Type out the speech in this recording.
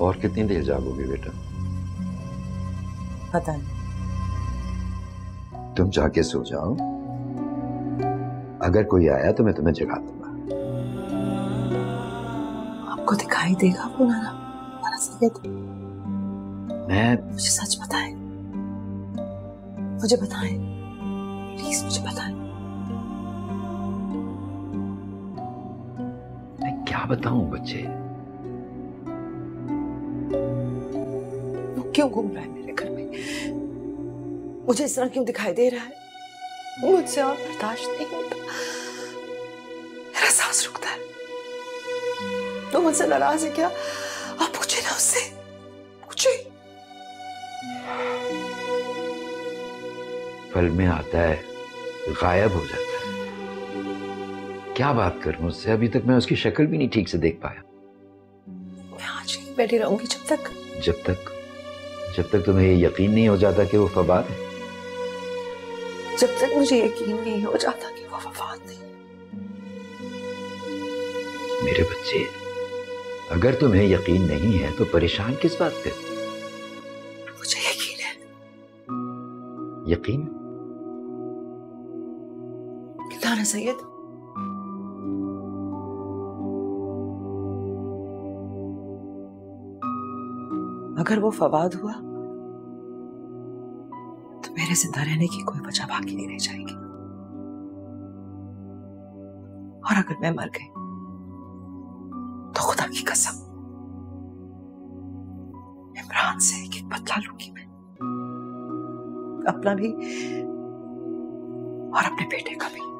और कितनी देर जागोगे बेटा? पता नहीं। तुम जाके सो जाओ, अगर कोई आया तो मैं तुम्हें जगा दूंगा। आपको दिखाई देगा वो नाना सैयद? मैं मुझे सच बताएं, मुझे बताएं, प्लीज मुझे बताएं। मैं क्या बताऊं बच्चे? वो क्यों घूम रहा है मेरे घर में? मुझे इस तरह क्यों दिखाई दे रहा है? मुझसे और बर्दाश्त नहीं होता, मेरा सांस रुकता है। तो मुझसे नाराज है क्या? आप पूछे ना उससे, पूछे। पल में आता है, गायब हो जाता है। क्या बात करूं उससे? अभी तक मैं उसकी शक्ल भी नहीं ठीक से देख पाया। मैं आज ही बैठी रहूंगी जब तक तुम्हें ये यकीन नहीं हो जाता कि वो फवाद है। जब तक मुझे यकीन नहीं हो जाता कि वो वफात नहीं। मेरे बच्चे, अगर तुम्हें यकीन नहीं है तो परेशान किस बात पे? मुझे यकीन है। यकीन? नाना सैयद, अगर वो फवाद हुआ तो मेरे जिंदा रहने की कोई वजह बाकी नहीं रह जाएगी। और अगर मैं मर गई तो खुदा की कसम इमरान से एक एक बदला लूंगी मैं, अपना भी और अपने बेटे का भी।